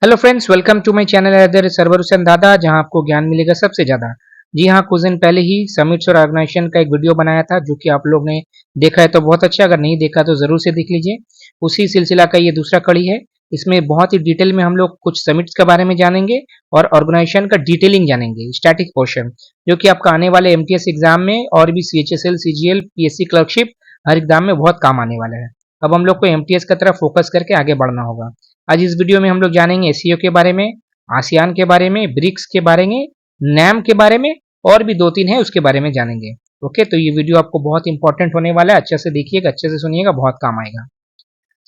Hello friends, welcome to my channel अदर सर्वर हुसैन दादा, जहां आपको ज्ञान मिलेगा सबसे ज़्यादा। जी हाँ, कुछ दिन पहले ही समिट्स और ऑर्गेनाइजेशन का एक वीडियो बनाया था, जो कि आप लोग ने देखा है तो बहुत अच्छा, अगर नहीं देखा तो ज़रूर से देख लीजिए। उसी सिलसिला का ये दूसरा कड़ी है। इसमें बहुत ही डिटेल में हम लोग कुछ समिट्स के बारे में जानेंगे और ऑर्गेनाइजेशन का डिटेलिंग जानेंगे, स्टैटिक पोर्शन, जो कि आपका आने वाले एमटीएस एग्जाम में और भी सीएचएसएल, सीजीएल, पीएससी क्लर्कशिप हर एग्जाम में बहुत काम आने वाला है। अब हम लोग को एमटीएस की तरफ फोकस करके आगे बढ़ना होगा। आज इस वीडियो में हम लोग जानेंगे एसईओ के बारे में, आसियान के बारे में, ब्रिक्स के बारे में, नैम के बारे में, और भी दो तीन है उसके बारे में जानेंगे। ओके, तो ये वीडियो आपको बहुत इंपॉर्टेंट होने वाला है। अच्छे से देखिएगा, अच्छे से सुनिएगा, बहुत काम आएगा।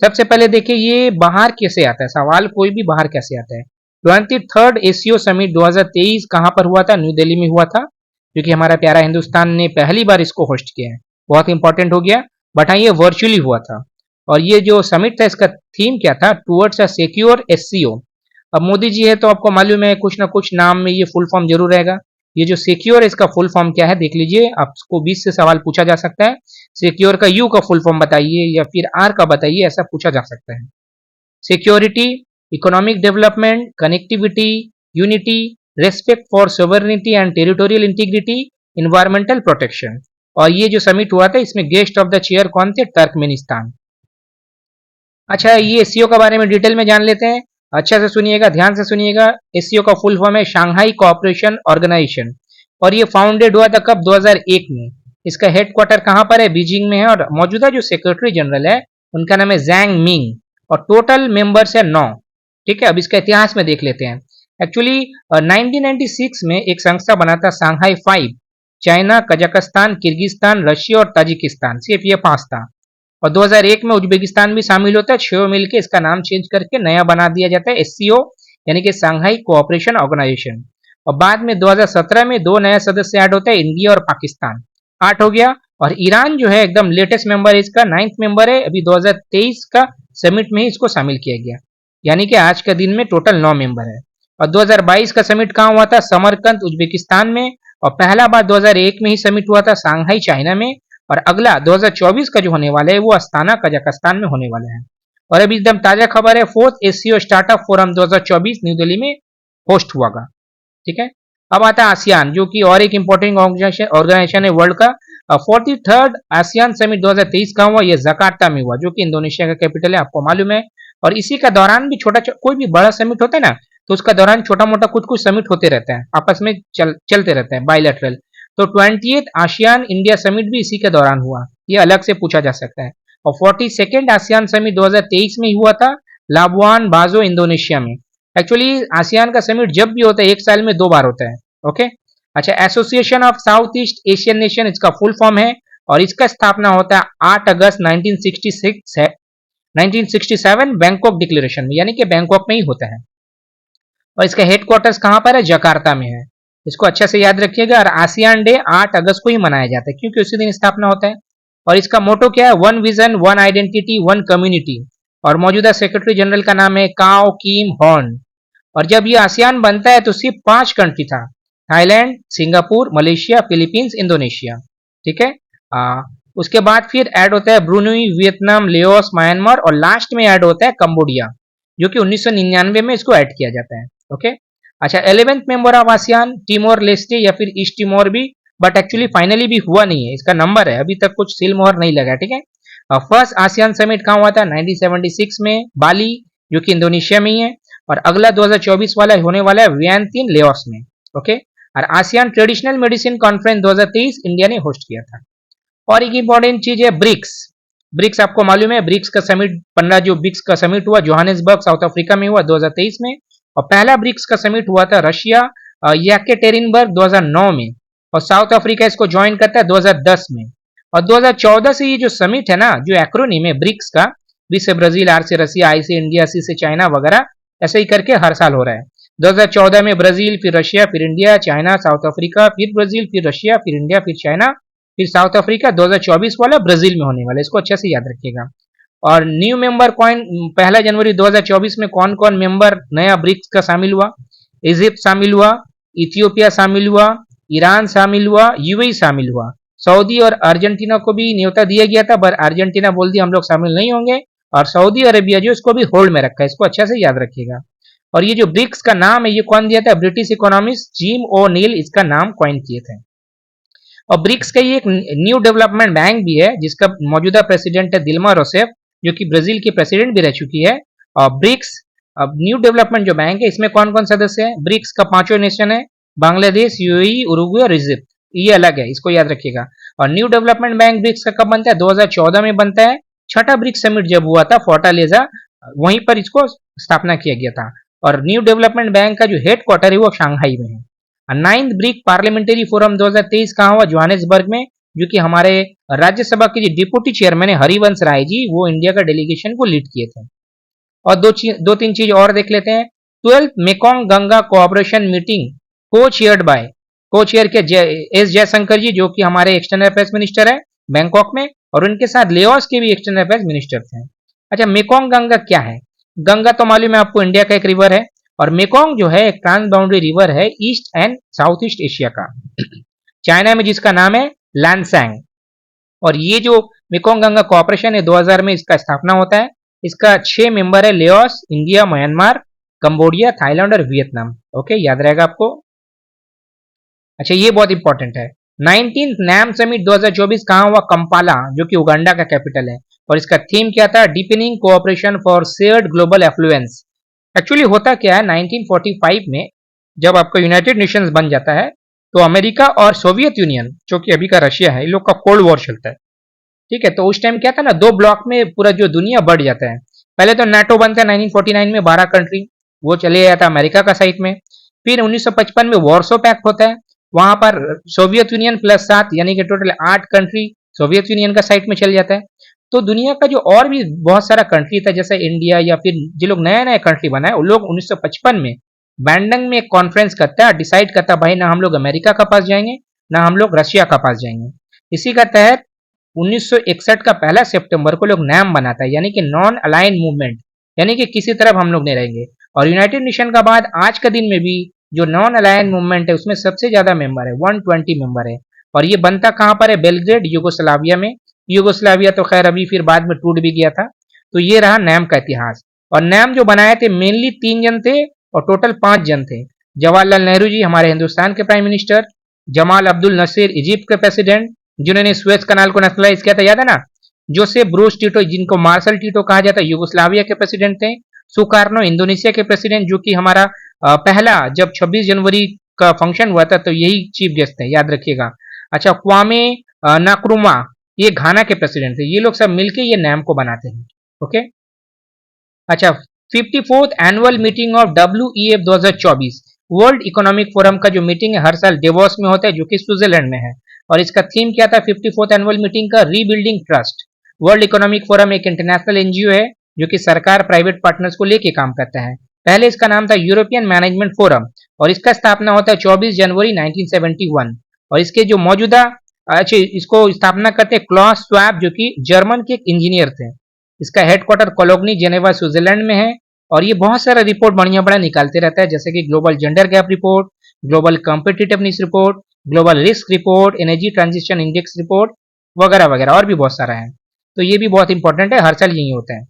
सबसे पहले देखिए, ये बाहर कैसे आता है, सवाल कोई भी बाहर कैसे आता है। 23rd एसीओ समिट 2023 कहाँ पर हुआ था? न्यू दिल्ली में हुआ था, क्योंकि हमारा प्यारा हिंदुस्तान ने पहली बार इसको होस्ट किया है। बहुत इंपॉर्टेंट हो गया। बट हाँ, ये वर्चुअली हुआ था। और ये जो समिट था, इसका थीम क्या था? Towards a secure SCO. अब मोदी जी है तो आपको मालूम है, कुछ ना कुछ नाम में ये फुल फॉर्म जरूर रहेगा। ये जो सिक्योर है, इसका फुल फॉर्म क्या है देख लीजिए। आपको 20 से सवाल पूछा जा सकता है। सिक्योर का यू का फुल फॉर्म बताइए या फिर आर का बताइए, ऐसा पूछा जा सकता है। Security, economic development, connectivity, unity, respect for sovereignty and territorial integrity, environmental protection. और ये जो समिट हुआ था, इसमें गेस्ट ऑफ द चेयर कौन थे? तुर्कमेनिस्तान। अच्छा, ये एससीओ के बारे में डिटेल में जान लेते हैं। अच्छा से सुनिएगा, ध्यान से सुनिएगा। एससीओ का फुल फॉर्म है शांघाई कोऑपरेशन ऑर्गेनाइजेशन, और ये फाउंडेड हुआ था कब? 2001 में। इसका हेडक्वार्टर कहाँ पर है? बीजिंग में है। और मौजूदा जो सेक्रेटरी जनरल है, उनका नाम है जैंग मिंग, और टोटल मेंबर्स है 9। ठीक है, अब इसका इतिहास में देख लेते हैं। एक्चुअली 1996 में एक संस्था बना था, Shanghai 5। China, Kazakhstan, Kyrgyzstan, Russia और ताजिकिस्तान, सिर्फ ये 5 था। और 2001 में उज्बेकिस्तान भी शामिल होता है। 6 मिलकर इसका नाम चेंज करके नया बना दिया जाता है एससीओ, यानी कि सांघाई कोऑपरेशन ऑर्गेनाइजेशन। और बाद में 2017 में 2 नए सदस्य ऐड होते हैं, इंडिया और पाकिस्तान। 8 हो गया। और ईरान जो है एकदम लेटेस्ट मेंबर है, इसका 9th मेंबर है। अभी 2023 का समिट में ही इसको शामिल किया गया, यानी कि आज के दिन में टोटल 9 मेंबर है। और 2022 का समिट कहाँ हुआ था? समरकंद, उज्बेकिस्तान में। और पहला बार 2001 में ही समिट हुआ था, सांघाई, चाइना में। और अगला 2024 का जो होने वाला है, वो अस्ताना, कजाकिस्तान में होने वाला है। और अभी एकदम ताजा खबर है, 4th ACO startup forum 2024 new Delhi में होस्ट हुआ। ठीक है। अब आता है आसियान, जो कि और एक इंपॉर्टेंट ऑर्गेनाइजेशन है वर्ल्ड का। 43rd आसियान समिट 2023 का हुआ, ये जकार्ता में हुआ, जो कि इंडोनेशिया का कैपिटल है, आपको मालूम है। और इसी का दौरान भी कोई भी बड़ा समिट होता है ना, तो उसका दौरान छोटा मोटा कुछ कुछ समिट होते रहते हैं, आपस में चलते रहते हैं, बायलैटरल। तो 20th आसियान इंडिया समिट भी इसी के दौरान हुआ, ये अलग से पूछा जा सकता है। और 42nd आसियान समिट 2023 में ही हुआ था, लाबुआन बाजो, इंडोनेशिया में। एक्चुअली आसियान का समिट जब भी होता है, एक साल में 2 बार होता है। ओके। अच्छा, association of south east Asian nation इसका फुल फॉर्म है। और इसका स्थापना होता है 8 अगस्त 1966 है, 1967 बैंकॉक डिक्लेरेशन में, यानी कि बैंकॉक में ही होता है। और इसका हेडक्वार्टर्स कहाँ पर है? जकार्ता में है। इसको अच्छा से याद रखिएगा। और आसियान डे 8 अगस्त को ही मनाया जाता है, क्योंकि उसी दिन स्थापना होता है। और इसका मोटो क्या है? One vision, one identity, one community. और मौजूदा सेक्रेटरी जनरल का नाम है काओ किम हॉर्न। और जब ये आसियान बनता है तो सिर्फ 5 कंट्री था, Thailand, Singapore, Malaysia, Philippines, Indonesia. ठीक है। उसके बाद फिर ऐड होता है ब्रुनई, वियतनाम, लेओस, म्यांमार, और लास्ट में ऐड होता है कंबोडिया, जो कि 1999 में इसको ऐड किया जाता है। ओके। अच्छा, 11th member of ASEAN टिमोर Leste या फिर ईस्ट टिमोर भी, बट एक्चुअली फाइनली भी हुआ नहीं है, इसका नंबर है, अभी तक कुछ सील मोहर नहीं लगा। ठीक है। फर्स्ट आसियान समिट कहाँ हुआ था? 1976 में, बाली, जो कि इंडोनेशिया में ही है। और अगला 2024 वाला होने वाला है वियंतिन, लेओस में। ओके। और ASEAN traditional medicine conference 2023 India ने होस्ट किया था। और एक इंपॉर्टेंट चीज है ब्रिक्स। ब्रिक्स आपको मालूम है, ब्रिक्स का समिट 15 जो ब्रिक्स का समिट हुआ, जोहानिसबर्ग, साउथ अफ्रीका में हुआ 2023 में। और पहला ब्रिक्स का समिट हुआ था रशिया, यकेटेरिनबर्ग 2009 में। और साउथ अफ्रीका इसको ज्वाइन करता है 2010 में। और 2014 से ये जो समिट है ना, जो एक्रोनिम है ब्रिक्स का, बी से ब्राजील, आर से रसिया, आई से इंडिया, सी से चाइना वगैरह, ऐसे ही करके हर साल हो रहा है। 2014 में ब्राजील, फिर रशिया, फिर इंडिया, चाइना, साउथ अफ्रीका, फिर ब्राजील, फिर रशिया, फिर इंडिया, फिर चाइना, फिर साउथ अफ्रीका। 2024 वाला ब्राजील में होने वाला है, इसको अच्छे से याद रखिएगा। और न्यू मेंबर कॉइन 1 जनवरी 2024 में कौन कौन मेंबर नया ब्रिक्स का शामिल हुआ? इजिप्ट शामिल हुआ, इथियोपिया शामिल हुआ, ईरान शामिल हुआ, यूएई शामिल हुआ। सऊदी और अर्जेंटीना को भी न्योता दिया गया था, पर अर्जेंटीना बोल दिया हम लोग शामिल नहीं होंगे। और सऊदी अरेबिया जो, इसको भी होल्ड में रखा है, इसको अच्छा से याद रखिएगा। और ये जो ब्रिक्स का नाम है ये कौन दिया था? ब्रिटिश इकोनॉमिस्ट जिम ओ नील इसका नाम कॉइन किए थे। और ब्रिक्स का ये एक न्यू डेवलपमेंट बैंक भी है जिसका मौजूदा प्रेसिडेंट है दिल्मा रोसेफ, जो कि ब्राजील की प्रेसिडेंट भी रह चुकी है। और ब्रिक्स अब न्यू डेवलपमेंट जो बैंक है इसमें कौन कौन सदस्य है? ब्रिक्स का पांचों नेशन है, बांग्लादेश, यूएई, उरुग्वे और इजिप्ट, ये अलग है, इसको याद रखिएगा। और न्यू डेवलपमेंट बैंक ब्रिक्स का कब बनता है? 2014 में बनता है। छठा ब्रिक्स समिट जब हुआ था फोर्टालेजा, वहीं पर इसको स्थापना किया गया था। और न्यू डेवलपमेंट बैंक का जो हेड क्वार्टर है वो शंघाई में है। नाइन्थ ब्रिक पार्लियामेंट्री फोरम 2023 कहाँ हुआ? जोहानिसबर्ग में, जो कि हमारे राज्यसभा के जो डिप्टी चेयरमैन है हरिवंश राय जी, वो इंडिया का डेलीगेशन को लीड किए थे। और दो तीन चीज और देख लेते हैं। 12th Mekong Ganga cooperation meeting को चेयर के एस जयशंकर जी, जो कि हमारे एक्सटर्नल अफेयर्स मिनिस्टर है बैंकॉक में, और उनके साथ लेओस के भी एक्सटर्नल अफेयर्स मिनिस्टर थे। अच्छा, मेकोंग गंगा क्या है? गंगा तो मालूम है आपको, इंडिया का एक रिवर है। और मेकोंग जो है एक ट्रांस बाउंड्री रिवर है east and south east Asia का, चाइना में जिसका नाम है लैंडसैंग। और ये जो मेकोंग गंगा कोऑपरेशन है 2000 में इसका स्थापना होता है। इसका 6 मेंबर है, Laos, India, Myanmar, Cambodia, Thailand और वियतनाम। ओके, याद रहेगा आपको। अच्छा, ये बहुत इंपॉर्टेंट है। 19th नैम समिट 2024 कहाँ हुआ? कंपाला, जो कि उगांडा का कैपिटल है। और इसका थीम क्या था? Deepening cooperation for shared global affluence. Actually होता क्या है, 1945 में जब आपका यूनाइटेड नेशंस बन जाता है तो अमेरिका और सोवियत यूनियन, जो कि अभी का रशिया है, इन लोग का कोल्ड वॉर चलता है। ठीक है, तो उस टाइम क्या था ना, दो ब्लॉक में पूरा जो दुनिया बढ़ जाता है। पहले तो नाटो बनता है 1949 में, 12 कंट्री, वो चले जाता है अमेरिका का साइड में। फिर 1955 में वॉर्सो पैक्ट होता है, वहां पर सोवियत यूनियन प्लस 7 यानी कि टोटल 8 कंट्री सोवियत यूनियन का साइड में चल जाता है। तो दुनिया का जो और भी बहुत सारा कंट्री था, जैसे इंडिया या फिर जो लोग नया नया कंट्री बना है, वो लोग 1955 में बैंडंग में एक कॉन्फ्रेंस करता है, डिसाइड करता है भाई ना हम लोग अमेरिका का पास जाएंगे ना हम लोग रशिया का पास जाएंगे। इसी का तहत 1961 का 1 सितंबर को लोग नैम बनाता है, यानी कि नॉन अलाइन मूवमेंट, यानी कि किसी तरफ हम लोग नहीं रहेंगे। और यूनाइटेड नेशन का बाद आज का दिन में भी जो नॉन अलाइन मूवमेंट है उसमें सबसे ज्यादा मेंबर है, 120 मेंबर है। और ये बनता कहाँ पर है? बेलग्रेड, यूगोस्लाविया में। यूगोस्लाविया तो खैर अभी फिर बाद में टूट भी गया था। तो ये रहा नैम का इतिहास। और नैम जो बनाए थे मेनली 3 जन थे और टोटल 5 जन थे। जवाहरलाल नेहरू जी हमारे हिंदुस्तान के prime minister, Jamal Abdul Nasser Egypt के प्रेसिडेंट, जिन्होंने स्वेज कनाल को नेशनलाइज किया था, याद है ना? जोसेफ ब्रूस टीटो, जिनको मार्शल टीटो कहा जाता है, यूगोस्लाविया के प्रेसिडेंट थे। सुकार्नो इंडोनेशिया के प्रेसिडेंट, जो कि हमारा पहला जब 26 जनवरी का फंक्शन हुआ था तो यही चीफ गेस्ट थे, याद रखिएगा। अच्छा, क्वामे नाक्रुमा, ये घाना के प्रेसिडेंट थे। ये लोग सब मिलके ये नैम को बनाते हैं। ओके, अच्छा, 54th annual meeting of WEF 2024, world economic forum का जो मीटिंग है हर साल डेवोस में होता है, जो कि स्विट्जरलैंड में है। और इसका थीम क्या था 54th एनुअल मीटिंग का? Rebuilding trust. World economic forum एक इंटरनेशनल एनजीओ है जो कि सरकार प्राइवेट पार्टनर्स को लेके काम करता है। पहले इसका नाम था यूरोपियन मैनेजमेंट फोरम, और इसका स्थापना होता है 24 जनवरी 1971। और इसके जो मौजूदा अच्छे इसको स्थापना करते हैं क्लॉस स्वैब, जो कि जर्मन के एक इंजीनियर थे। इसका हेडक्वार्टर कोलोगनी जेनेवा स्विट्जरलैंड में है। और ये बहुत सारा रिपोर्ट बढ़िया बड़ा निकालते रहता है, जैसे कि global gender gap report, global competitiveness report, global risk report, energy transition index report वगैरह वगैरह, और भी बहुत सारा है। तो ये भी बहुत इंपॉर्टेंट है, हर साल यही होता है।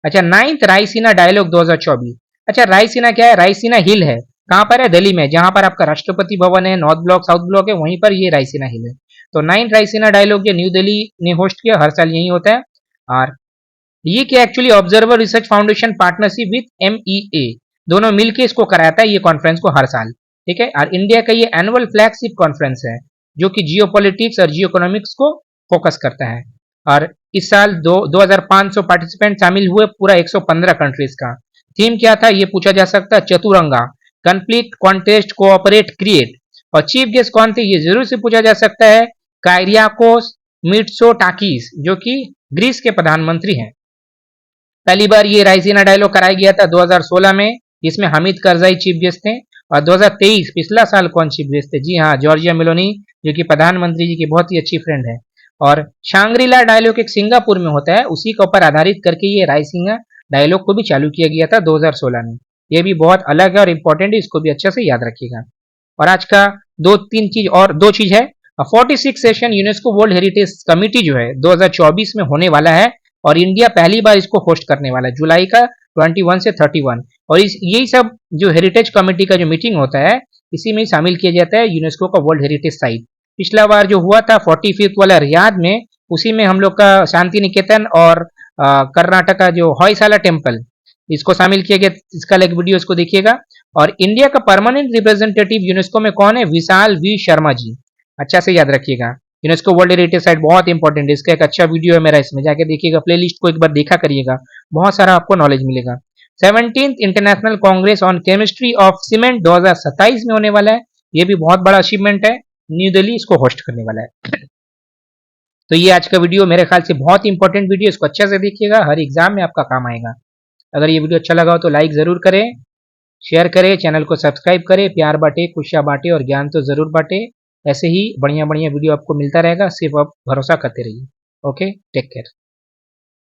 अच्छा, 9th रायसीना डायलॉग 2024। अच्छा, रायसीना क्या है? रायसीना हिल है, कहाँ पर है? दिल्ली में, जहां पर आपका राष्ट्रपति भवन है, नॉर्थ ब्लॉक, साउथ ब्लॉक है, वहीं पर ये रायसीना हिल है। तो 9th रायसीना डायलॉग ये न्यू दिल्ली ने होस्ट किया, हर साल यही होता है। और ये क्या actually observer research foundation partnership with MEA, दोनों मिलके इसको कराता है ये कॉन्फ्रेंस को हर साल। ठीक है, और इंडिया का ये एनुअल फ्लैगशिप कॉन्फ्रेंस है जो कि जियोपॉलिटिक्स और जियोइकोनॉमिक्स को फोकस करता है। और इस साल 2500 पार्टिसिपेंट शामिल हुए, पूरा 115 कंट्रीज का। थीम क्या था ये पूछा जा सकता है? Chaturanga, conflict, contest, cooperate, create. और चीफ गेस्ट कौन थे ये जरूर से पूछा जा सकता है? कायरियाकोस मिट्सोटाकिस, जो कि ग्रीस के प्रधानमंत्री हैं। पहली बार ये रायसीना डायलॉग कराया गया था 2016 में, जिसमें हामिद करजाई चीफ गेस्ट थे। और 2023 पिछला साल कौन चीफ गेस्ट थे? जी हाँ, जॉर्जिया मेलोनी, जो कि प्रधानमंत्री जी की बहुत ही अच्छी फ्रेंड है। और शांग्रीला डायलॉग एक सिंगापुर में होता है, उसी के ऊपर आधारित करके ये रायसीना डायलॉग को भी चालू किया गया था 2016 में। ये भी बहुत अलग है और इंपॉर्टेंट है, इसको भी अच्छे से याद रखिएगा। और आज का दो चीज है। 46 session UNESCO world heritage committee जो है 2024 में होने वाला है, और इंडिया पहली बार इसको होस्ट करने वाला है जुलाई का 21 से 31। और यही सब जो हेरिटेज कमेटी का जो मीटिंग होता है इसी में शामिल किया जाता है यूनेस्को का वर्ल्ड हेरिटेज साइट। पिछला बार जो हुआ था 45th वाला रियाद में, उसी में हम लोग का शांति निकेतन और कर्नाटक का जो हॉयसाला टेम्पल इसको शामिल किया गया। इसका एक वीडियो इसको देखिएगा। और इंडिया का परमानेंट रिप्रेजेंटेटिव यूनेस्को में कौन है? विशाल वी शर्मा जी। अच्छा से याद रखिएगा। यूनेस्को वर्ल्ड हेरिटेज साइट बहुत इंपॉर्टेंट है, इसका एक अच्छा वीडियो है मेरा, इसमें जाके देखिएगा, प्लेलिस्ट को एक बार देखा करिएगा, बहुत सारा आपको नॉलेज मिलेगा। 17th international Congress on chemistry of cement 2027 में होने वाला है। ये भी बहुत बड़ा अचीवमेंट है, न्यू दिल्ली इसको होस्ट करने वाला है। तो ये आज का वीडियो मेरे ख्याल से बहुत इंपॉर्टेंट वीडियो, इसको अच्छे से देखिएगा, हर एग्जाम में आपका काम आएगा। अगर ये वीडियो अच्छा लगा हो तो लाइक जरूर करें, शेयर करें, चैनल को सब्सक्राइब करें, प्यार बांटे, खुशियां बांटे और ज्ञान तो जरूर बांटे। ऐसे ही बढ़िया बढ़िया वीडियो आपको मिलता रहेगा, सिर्फ आप भरोसा करते रहिए। Okay, take care.